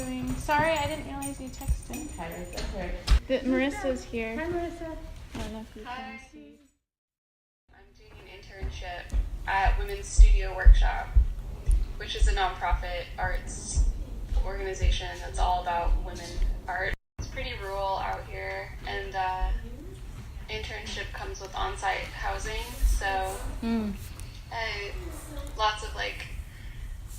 doing? Sorry, I didn't realize you texted. Hi, that's right. Marissa's here. Hi, Marissa. I don't know if you Hi. can see. I'm doing an internship at Women's Studio Workshop, which is a nonprofit arts organization that's all about women art. It's pretty rural out here, and internship comes with on-site housing, so lots of like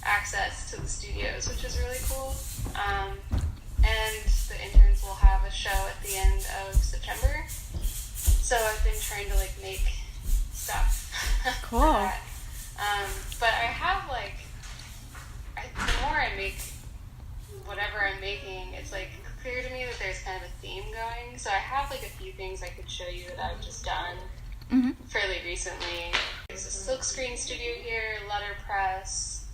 access to the studios, which is really cool. And the interns will have a show at the end of September. So I've been trying to like make stuff. Cool. For that. But I have like, the more I make whatever I'm making, it's like clear to me that there's kind of a theme going. So I have like a few things I could show you that I've just done fairly recently. There's a silkscreen studio here, letterpress,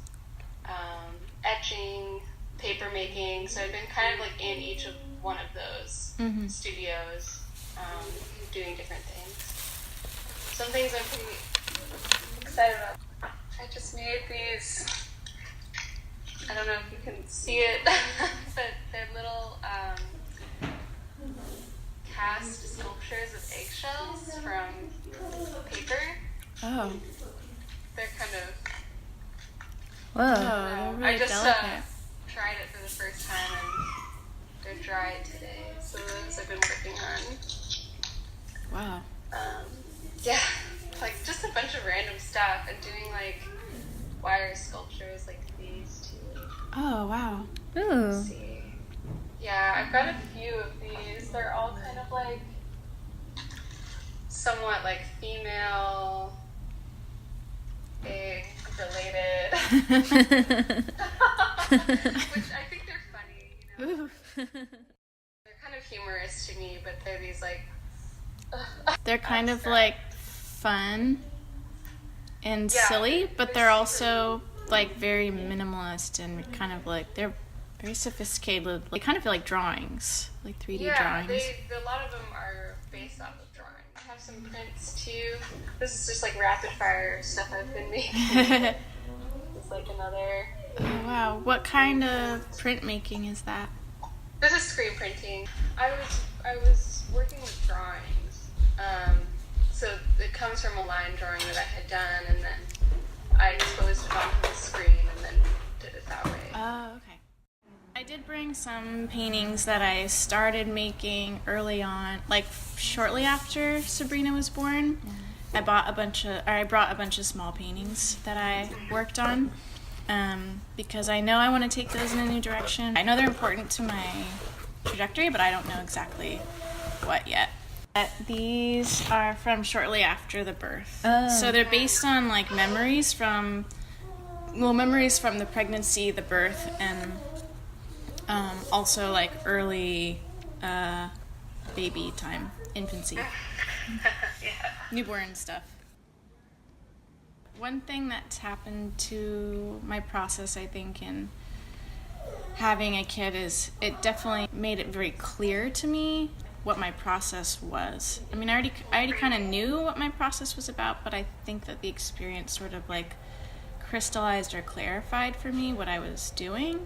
etching, paper making. So I've been kind of like in each of one of those studios, doing different things. Some things I'm pretty excited about. I just made these, I don't know if you can see it, but they're little cast sculptures of eggshells from paper. Oh. They're kind of, Whoa, they're really I just delicate. tried it for the first time and they're dried today. So those I've been working on. Wow. Yeah, like just a bunch of random stuff and doing like wire sculptures like these too. Oh, wow. Ooh. Let's see. Yeah, I've got a few of these. They're all kind of like somewhat like female egg related. Which I think they're funny, you know. Ooh. They're kind of humorous to me, but they're these like They're kind of like fun and silly, but they're also like very minimalist and kind of like they're very sophisticated. They kind of feel like drawings, like 3D drawings. A lot of them are based off of drawing. I have some prints too. This is just like rapid fire stuff I've been making. It's like another. Oh, wow. What kind of printmaking is that? This is screen printing. I was working with drawings. So it comes from a line drawing that I had done, and then I exposed it onto the screen and then did it that way. Oh, okay. I did bring some paintings that I started making early on, like shortly after Sabrina was born. I brought a bunch of small paintings that I worked on because I know I want to take those in a new direction. I know they're important to my trajectory, but I don't know exactly what yet. These are from shortly after the birth. Oh. So they're based on like memories from the pregnancy, the birth, and also like early baby time, infancy, newborn stuff. One thing that's happened to my process, I think, in having a kid is it definitely made it very clear to me what my process was. I mean, I already kind of knew what my process was about, but I think that the experience sort of like crystallized or clarified for me what I was doing,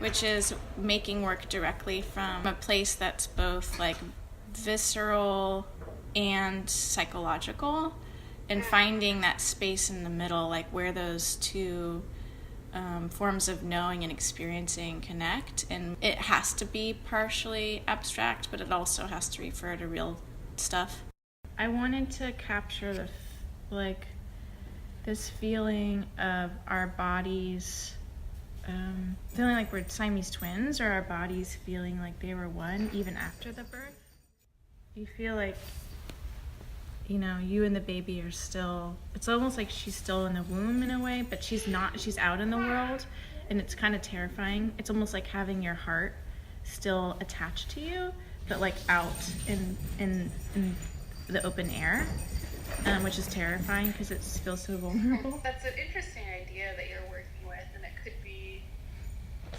which is making work directly from a place that's both like visceral and psychological, and finding that space in the middle, like where those two forms of knowing and experiencing connect. And it has to be partially abstract, but it also has to refer to real stuff. I wanted to capture this feeling of our bodies feeling like we're Siamese twins, or our bodies feeling like they were one even after the birth. You feel like, you know, you and the baby are still, it's almost like she's still in the womb in a way, but she's not, she's out in the world, and it's kind of terrifying. It's almost like having your heart still attached to you, but like out in the open air, which is terrifying because it feels so vulnerable. That's an interesting idea that you're working with, and it could be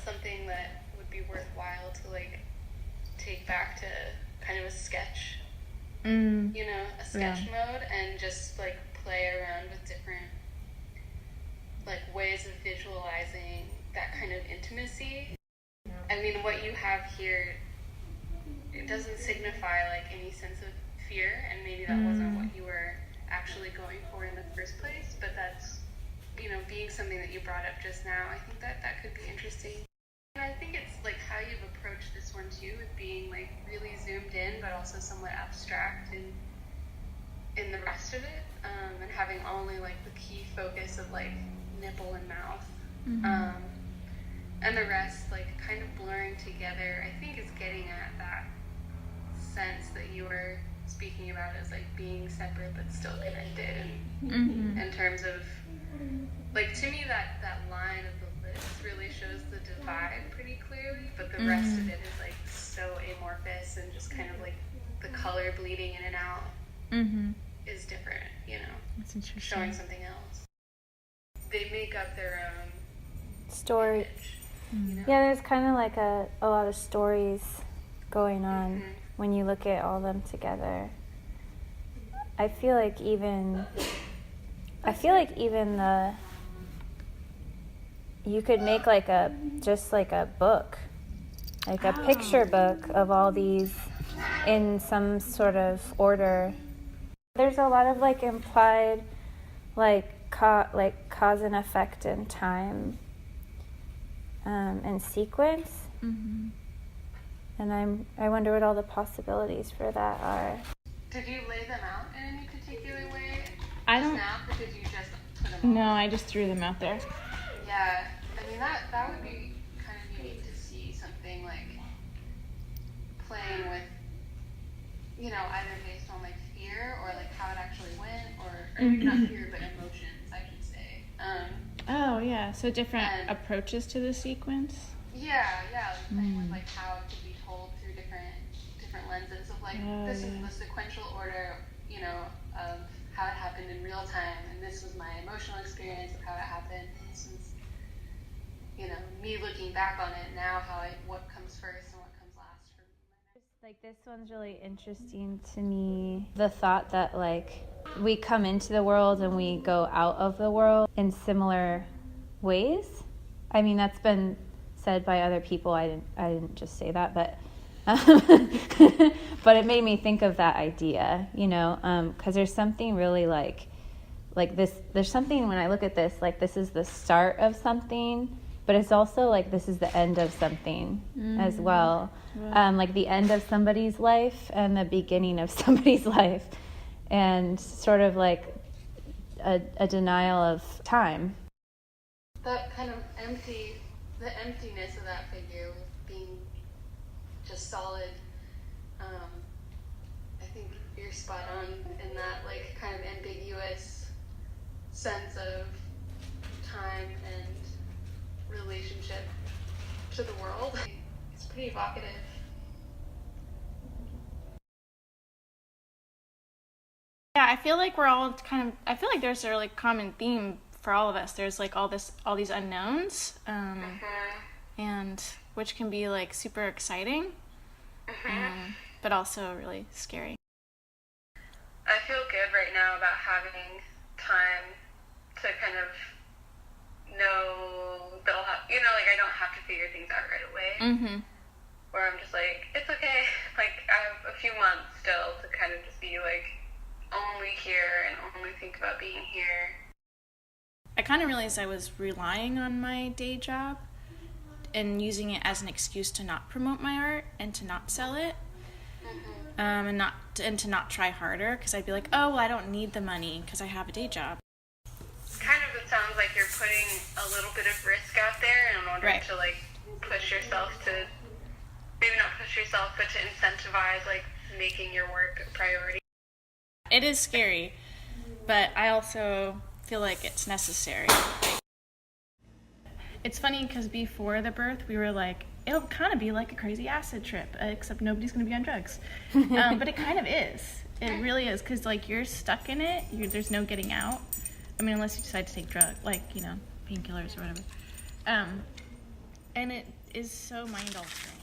something that would be worthwhile to like take back to kind of a sketch. You know, a sketch mode, and just like play around with different like ways of visualizing that kind of intimacy. And I mean, what you have here, it doesn't signify like any sense of fear, and maybe that wasn't what you were actually going for in the first place, but that's, you know, being something that you brought up just now. I think that could be interesting. And I think it's like how you've approached this one too, with being like really zoomed in, but also somewhat abstract in the rest of it, and having only like the key focus of like nipple and mouth, and the rest like kind of blurring together. I think is getting at that sense that you were speaking about as like being separate but still connected, in terms of like, to me that line of the list really shows the divide pretty clearly, but the rest of it is like so amorphous, and just kind of like the color bleeding in and out is different, you know. That's interesting. Showing something else. They make up their own story. Image, you know? Yeah, there's kind of like a lot of stories going on when you look at all of them together. I feel like even the, you could make like a book, like a picture book of all these in some sort of order. There's a lot of like implied like cause and effect in time, and sequence. And I wonder what all the possibilities for that are. Did you lay them out in any particular way? I don't. Now, or did you just put them No, I just threw them out there. Yeah, I mean that would be kind of unique to see something like playing with, you know, either based on like fear or like how it actually went, or maybe not fear but emotions, I should say. Oh yeah, so different approaches to the sequence. Yeah, like playing with like how it could be told through different lenses of like, this is the sequential order, you know, of how it happened in real time, and this was my emotional experience of how it happened. This was, you know, me looking back on it now, what comes first and what comes last for me. Like, this one's really interesting to me. The thought that like we come into the world and we go out of the world in similar ways. I mean, that's been said by other people. I didn't just say that, but but it made me think of that idea, you know, because there's something really like this. There's something when I look at this, like this is the start of something, but it's also like this is the end of something as well. Like the end of somebody's life and the beginning of somebody's life, and sort of like a denial of time. That kind of the emptiness of that figure with being just solid. I think you're spot on in that like kind of ambiguous sense of time and relationship to the world. It's pretty evocative. Yeah, I feel like we're all I feel like there's a like common theme for all of us. There's like all these unknowns, and which can be like super exciting, but also really scary. I feel good right now about having time to kind of know that I'll have, you know, like I don't have to figure things out right away. Where I'm just like, it's okay. Like I have a few months still to kind of just be like only here and only think about being here. I kind of realized I was relying on my day job and using it as an excuse to not promote my art and to not sell it, and to not try harder, because I'd be like, oh, well, I don't need the money because I have a day job. Kind of, it sounds like you're putting a little bit of risk out there in order to like push yourself to, maybe not push yourself, but to incentivize like making your work a priority. It is scary, but I also feel like it's necessary. It's funny because before the birth, we were like, it'll kind of be like a crazy acid trip, except nobody's going to be on drugs. But it kind of is. It really is, because like you're stuck in it. There's no getting out. I mean, unless you decide to take drugs, like, you know, painkillers or whatever. And it is so mind altering.